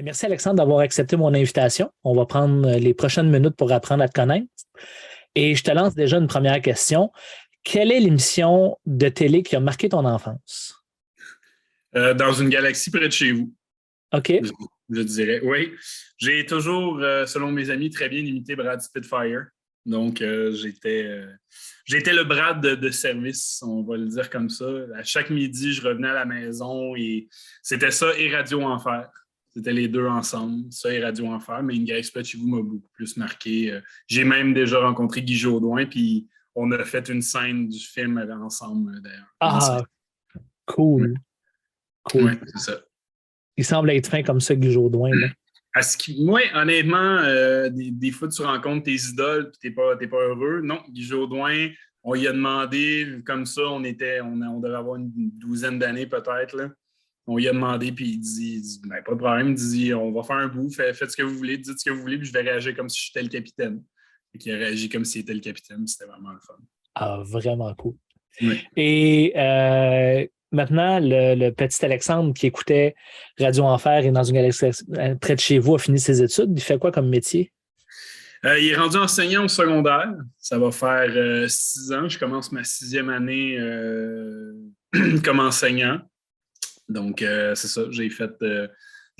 Merci Alexandre d'avoir accepté mon invitation. On va prendre les prochaines minutes pour apprendre à te connaître. Et je te lance déjà une première question. Quelle est l'émission de télé qui a marqué ton enfance? Dans une galaxie près de chez vous, OK. je dirais. Oui, j'ai toujours, selon mes amis, très bien imité Brad Spitfire. Donc, j'étais le Brad de service, on va le dire comme ça. À chaque midi, je revenais à la maison et c'était ça et Radio Enfer. C'était les deux ensemble, ça et Radio Enfer. Mais une galaxie près de chez vous m'a beaucoup plus marqué. J'ai même déjà rencontré Guy Jodoin, puis on a fait une scène du film ensemble, d'ailleurs. Ah, cool. Oui, Cool. c'est ça. Il semble être fin comme ça, Guy Jodoin, là. Moi, honnêtement, des fois, tu rencontres tes idoles et tu n'es pas heureux. Non, Guy Jodoin, on lui a demandé, comme ça, on devait avoir une douzaine d'années peut-être, là. On lui a demandé, puis il dit ben, pas de problème, il dit on va faire un bout, faites ce que vous voulez, dites ce que vous voulez, puis je vais réagir comme si j'étais le capitaine. Et il a réagi comme s'il était le capitaine, c'était vraiment le fun. Ah, vraiment cool. Oui. Et maintenant, le petit Alexandre qui écoutait Radio Enfer et dans une galaxie près de chez vous a fini ses études. Il fait quoi comme métier? Il est rendu enseignant au secondaire. Ça va faire 6 ans. Je commence ma 6e année comme enseignant. Donc, c'est ça. J'ai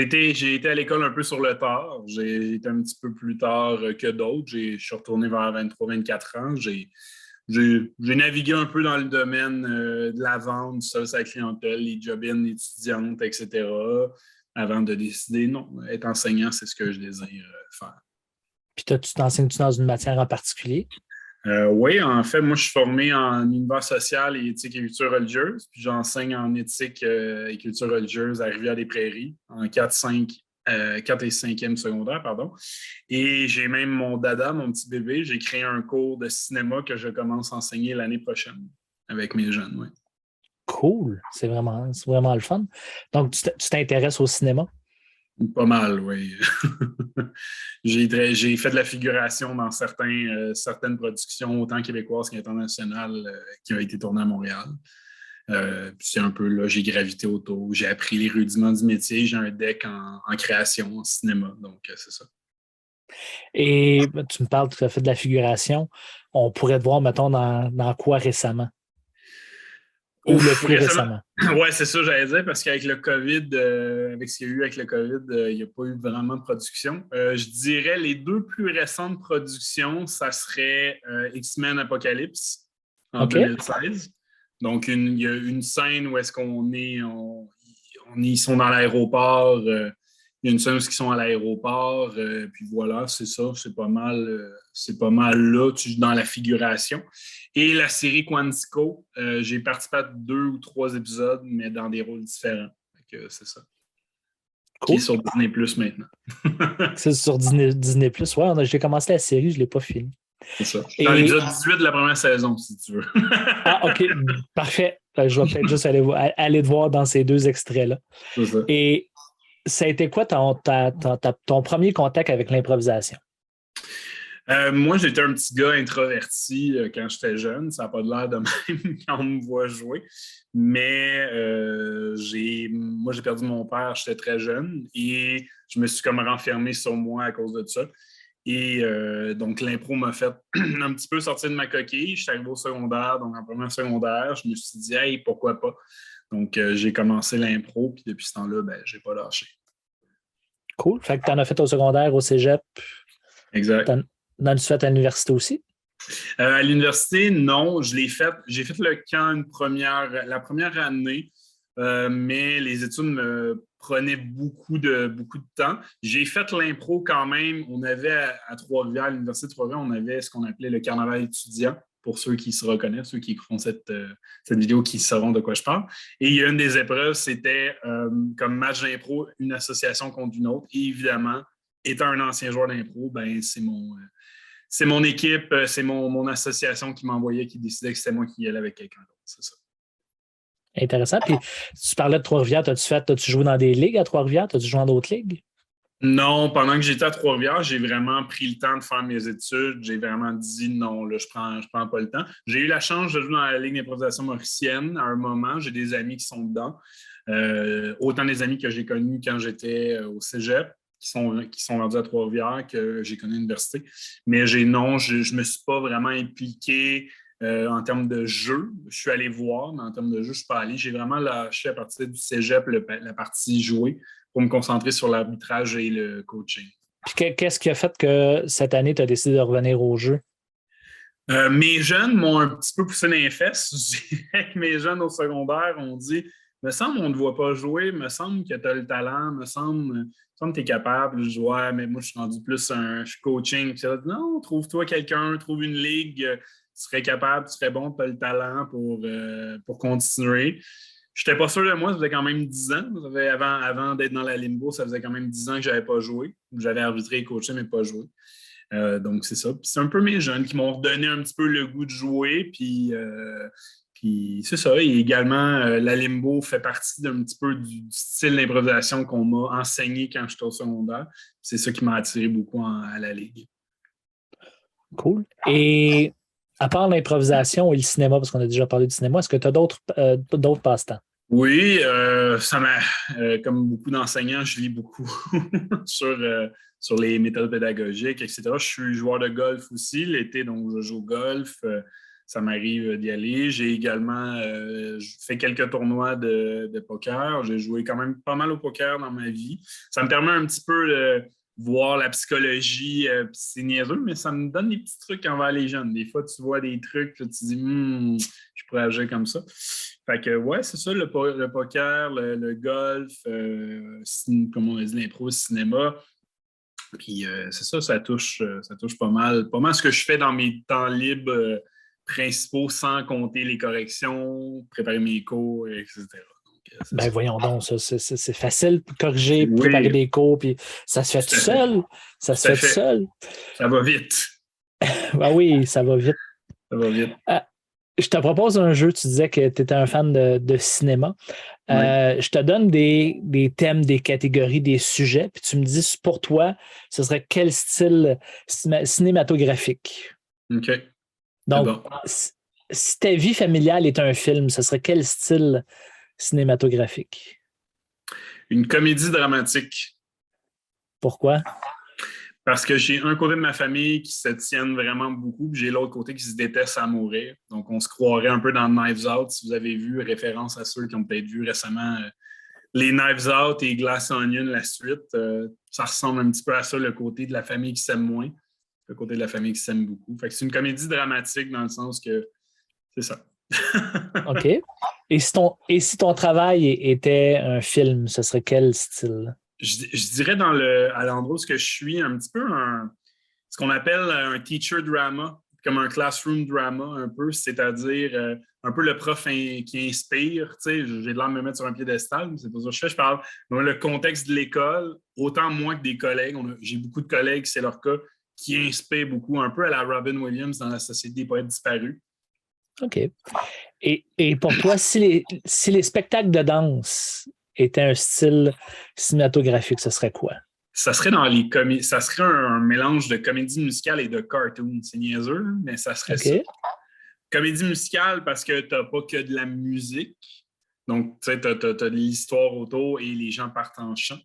été à l'école un peu sur le tard. J'ai été un petit peu plus tard que d'autres. Je suis retourné vers 23-24 ans. J'ai navigué un peu dans le domaine de la vente, du service à la clientèle, les job-in étudiantes, etc. avant de décider, non, être enseignant, c'est ce que je désire faire. Puis tu t'enseignes-tu dans une matière en particulier? Oui, en fait, moi, je suis formé en univers social et éthique et culture religieuse. Puis j'enseigne en éthique et culture religieuse à Rivière-des-Prairies en 4 et 5e secondaire, pardon. Et j'ai même mon dada, mon petit bébé. J'ai créé un cours de cinéma que je commence à enseigner l'année prochaine avec mes jeunes, oui. Cool, c'est vraiment le fun. Donc, tu t'intéresses au cinéma? Pas mal, oui. J'ai fait de la figuration dans certaines productions, autant québécoises qu'internationales, qui ont été tournées à Montréal. C'est un peu là, j'ai gravité autour. J'ai appris les rudiments du métier. J'ai un deck en création, en cinéma. Donc, c'est ça. Et tu me parles, tu as fait de la figuration. On pourrait te voir, mettons, dans quoi récemment? Ou le plus récemment? Oui, c'est ça, j'allais dire, parce qu'avec le COVID, avec ce qu'il y a eu avec le COVID, il n'y a pas eu vraiment de production. Je dirais les 2 plus récentes productions, ça serait X-Men Apocalypse en 2016. Donc, il y a une scène où est-ce ils sont dans l'aéroport. Il y a une scène où ils sont à l'aéroport. Puis voilà, c'est ça. C'est pas mal là dans la figuration. Et la série Quantico, j'ai participé à 2 ou 3 épisodes, mais dans des rôles différents. C'est ça. Cool. Qui est sur Disney Plus maintenant. C'est sur Disney Plus. Ouais, j'ai commencé la série, je ne l'ai pas fini. C'est ça. Dans l'épisode 18 de la première saison, si tu veux. Ah, OK. Parfait. Je vais peut-être juste aller te voir dans ces 2 extraits-là. C'est ça. Et ça a été quoi ton premier contact avec l'improvisation? Moi, j'étais un petit gars introverti quand j'étais jeune. Ça n'a pas l'air de même quand on me voit jouer. Mais moi, j'ai perdu mon père, j'étais très jeune et je me suis comme renfermé sur moi à cause de ça. Et donc, l'impro m'a fait un petit peu sortir de ma coquille. Je suis arrivé au secondaire, donc en première secondaire, je me suis dit, hey, pourquoi pas? Donc, j'ai commencé l'impro, puis depuis ce temps-là, je n'ai pas lâché. Cool. Fait que tu en as fait au secondaire, au cégep. Exact. Tu as fait à l'université aussi? À l'université, non. J'ai fait le camp la première année, mais les études me prenaient beaucoup de temps. J'ai fait l'impro quand même. On avait à Trois-Rivières, à l'Université de Trois-Rivières, on avait ce qu'on appelait le carnaval étudiant, pour ceux qui se reconnaissent, ceux qui font cette vidéo, qui sauront de quoi je parle. Et il y a une des épreuves, c'était comme match d'impro, une association contre une autre. Et évidemment, étant un ancien joueur d'impro, c'est mon équipe, c'est mon association qui m'envoyait, qui décidait que c'était moi qui y allais avec quelqu'un d'autre. C'est ça. Intéressant. Puis, tu parlais de Trois-Rivières. As-tu joué dans des ligues à Trois-Rivières? As-tu joué dans d'autres ligues? Non, pendant que j'étais à Trois-Rivières, j'ai vraiment pris le temps de faire mes études. J'ai vraiment dit non, là, je prends pas le temps. J'ai eu la chance de jouer dans la Ligue d'improvisation mauricienne à un moment. J'ai des amis qui sont dedans. Autant des amis que j'ai connus quand j'étais au Cégep, qui sont rendus à Trois-Rivières, que j'ai connu à l'université. Mais non, je ne me suis pas vraiment impliqué en termes de jeu. Je suis allé voir, mais en termes de jeu, je ne suis pas allé. J'ai vraiment lâché à partir du Cégep la partie jouer pour me concentrer sur l'arbitrage et le coaching. Puis qu'est-ce qui a fait que cette année, tu as décidé de revenir au jeu? Mes jeunes m'ont un petit peu poussé dans les fesses. Je dirais que mes jeunes au secondaire ont dit me semble on ne te voit pas jouer, me semble que tu as le talent, me semble que tu es capable. Je dis ouais, mais moi je suis rendu plus je suis coaching. Puis, non, trouve-toi quelqu'un, trouve une ligue, tu serais capable, tu serais bon, tu as le talent pour continuer. Je n'étais pas sûr de moi, ça faisait quand même 10 ans. Avant d'être dans la limbo, ça faisait quand même 10 ans que je n'avais pas joué. J'avais arbitré et coaché, mais pas joué. Donc, c'est ça. Puis c'est un peu mes jeunes qui m'ont redonné un petit peu le goût de jouer. Puis c'est ça. Et également, la limbo fait partie d'un petit peu du style d'improvisation qu'on m'a enseigné quand j'étais au secondaire. C'est ça qui m'a attiré beaucoup à la Ligue. Cool. Et à part l'improvisation et le cinéma, parce qu'on a déjà parlé du cinéma, est-ce que tu as d'autres passe-temps? Oui, comme beaucoup d'enseignants, je lis beaucoup sur les méthodes pédagogiques, etc. Je suis joueur de golf aussi l'été, donc je joue au golf. Ça m'arrive d'y aller. J'ai également fait quelques tournois de poker. J'ai joué quand même pas mal au poker dans ma vie. Ça me permet un petit peu de voir la psychologie. C'est niaiseux, mais ça me donne des petits trucs envers les jeunes. Des fois, tu vois des trucs, là, tu te dis, je pourrais agir comme ça. Fait que, ouais, c'est ça, le poker, le golf, comme on a dit, l'impro, le cinéma. Puis, c'est ça, ça touche pas mal ce que je fais dans mes temps libres principaux, sans compter les corrections, préparer mes cours, etc. Donc, Ben voyons donc, ça, c'est facile de corriger, préparer oui, des cours, puis ça se fait tout seul. Ça se fait tout seul. Ça va vite. Ben oui, ça va vite. Ça va vite. Je te propose un jeu, tu disais que tu étais un fan de cinéma. Oui. Je te donne des thèmes, des catégories, des sujets, puis tu me dis pour toi, ce serait quel style cinématographique? OK. C'est Donc, bon. si ta vie familiale est un film, ce serait quel style cinématographique? Une comédie dramatique. Pourquoi? Parce que j'ai un côté de ma famille qui se tienne vraiment beaucoup, puis j'ai l'autre côté qui se déteste à mourir. Donc, on se croirait un peu dans Knives Out, si vous avez vu, référence à ceux qui ont peut-être vu récemment les Knives Out et Glass Onion, la suite. Ça ressemble un petit peu à ça, le côté de la famille qui s'aime moins, le côté de la famille qui s'aime beaucoup. Fait que c'est une comédie dramatique dans le sens que c'est ça. OK. Et si ton travail était un film, ce serait quel style? Je dirais à l'endroit où je suis, un petit peu ce qu'on appelle un teacher drama, comme un classroom drama un peu, c'est-à-dire un peu le prof qui inspire. J'ai de l'air de me mettre sur un piédestal, mais c'est pas ça que je fais. Je parle dans le contexte de l'école, autant moi que des collègues. J'ai beaucoup de collègues, c'est leur cas, qui inspirent beaucoup, un peu à la Robin Williams dans La Société des poètes disparus. OK. Et pour toi, si les spectacles de danse étaient un style cinématographique, ce serait quoi? Ça serait ça serait un mélange de comédie musicale et de cartoon. C'est niaiseux, mais ça serait ça. Comédie musicale parce que tu n'as pas que de la musique. Donc, tu sais, tu as de l'histoire autour et les gens partent en chant.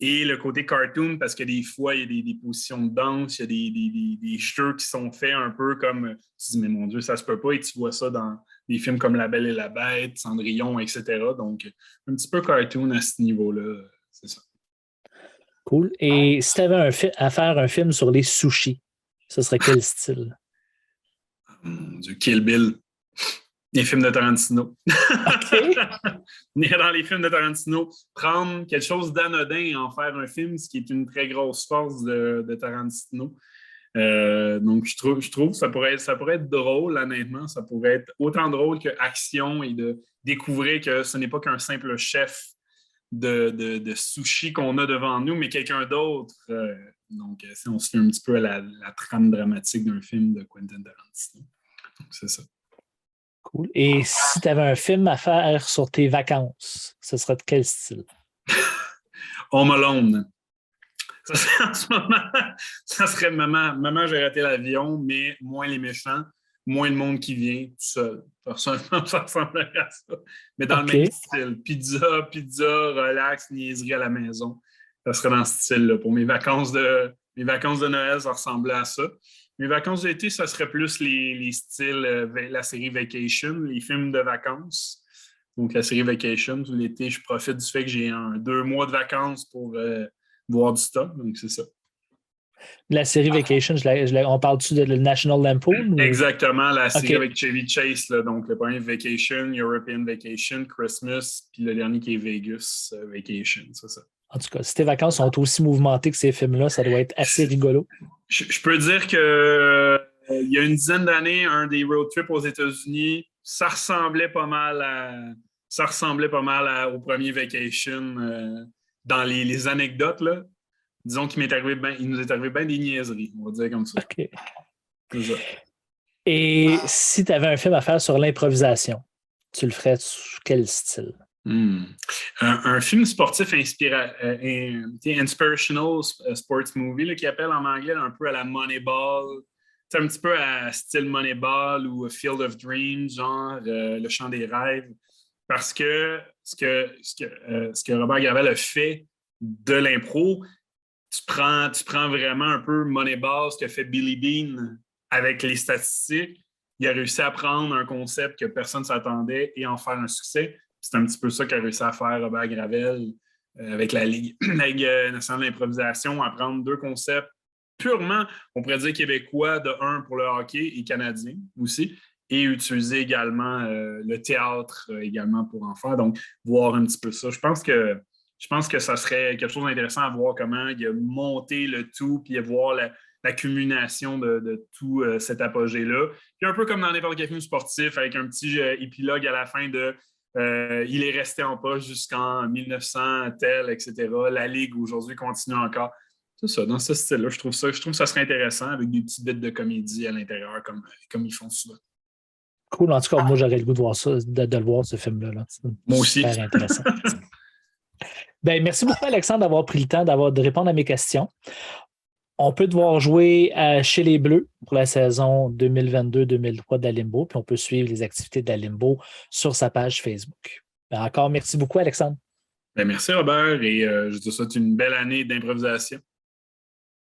Et le côté cartoon, parce que des fois, il y a des positions de danse, il y a des jeux qui sont faits un peu comme tu te dis, mais mon Dieu, ça se peut pas. Et tu vois ça dans des films comme La Belle et la Bête, Cendrillon, etc. Donc, un petit peu cartoon à ce niveau-là, c'est ça. Cool. Et si tu avais à faire un film sur les sushis, ce serait quel style? Mon Dieu, Kill Bill. Les films de Tarantino. OK. Dans les films de Tarantino, prendre quelque chose d'anodin et en faire un film, ce qui est une très grosse force de Tarantino. Donc, je trouve que ça pourrait être drôle, honnêtement. Ça pourrait être autant drôle que action et de découvrir que ce n'est pas qu'un simple chef de sushi qu'on a devant nous, mais quelqu'un d'autre. Donc, si on se fait un petit peu à la trame dramatique d'un film de Quentin Tarantino. Donc, c'est ça. Cool. Et si tu avais un film à faire sur tes vacances, ce serait de quel style? Home Alone. En ce moment, ça serait maman, j'ai raté l'avion, mais moins les méchants, moins le monde qui vient tout seul. Personnellement, ça ressemblerait à ça. Mais dans le même style. Pizza, relax, niaiserie à la maison. Ça serait dans ce style-là. Pour mes vacances de Noël, ça ressemblait à ça. Mes vacances d'été, ça serait plus les styles, la série Vacation, les films de vacances. Donc, la série Vacation, tout l'été, je profite du fait que j'ai 2 mois de vacances pour voir du stock. Donc, c'est ça. La série Vacation, on parle-tu de National Lampoon? Exactement, la série avec Chevy Chase. Là, donc, le premier Vacation, European Vacation, Christmas, puis le dernier qui est Vegas Vacation, c'est ça. En tout cas, si tes vacances sont aussi mouvementées que ces films-là, ça doit être assez rigolo. Je peux dire que il y a une dizaine d'années, un des road trips aux États-Unis, ça ressemblait pas mal au premier Vacation dans les anecdotes. Là. Disons qu'il nous est arrivé bien des niaiseries, on va dire comme ça. OK. C'est ça. Et si tu avais un film à faire sur l'improvisation, tu le ferais sur quel style? Un film sportif inspirational sports movie là, qui appelle en anglais un peu à la Moneyball, un petit peu à style Moneyball ou Field of Dreams, genre Le Chant des rêves, parce que ce que Robert Gravel a fait de l'impro, tu prends vraiment un peu Moneyball, ce que fait Billy Beane avec les statistiques. Il a réussi à prendre un concept que personne ne s'attendait et en faire un succès. C'est un petit peu ça qu'a réussi à faire Robert Gravel avec la Ligue nationale d'improvisation, à prendre 2 concepts purement, on pourrait dire québécois, de un pour le hockey et canadien aussi, et utiliser également le théâtre également pour en faire. Donc, voir un petit peu ça. Je pense que ça serait quelque chose d'intéressant à voir comment il a monté le tout, puis à voir l'accumulation de tout cet apogée-là. Puis un peu comme dans n'importe quel film sportif, avec un petit épilogue à la fin de il est resté en poste jusqu'en 1900, tel, etc. La Ligue aujourd'hui continue encore. C'est ça, dans ce style-là, je trouve que ça serait intéressant avec des petites bits de comédie à l'intérieur, comme ils font souvent. Cool. En tout cas, moi, j'aurais le goût de voir ça, de le voir, ce film-là. Là. Moi aussi. Super intéressant. Ben, merci beaucoup, Alexandre, d'avoir pris le temps de répondre à mes questions. On peut devoir jouer chez les Bleus pour la saison 2022-2023 d'Alimbo, puis on peut suivre les activités d'Alimbo sur sa page Facebook. Ben, encore, merci beaucoup, Alexandre. Ben, merci, Robert, et je te souhaite une belle année d'improvisation.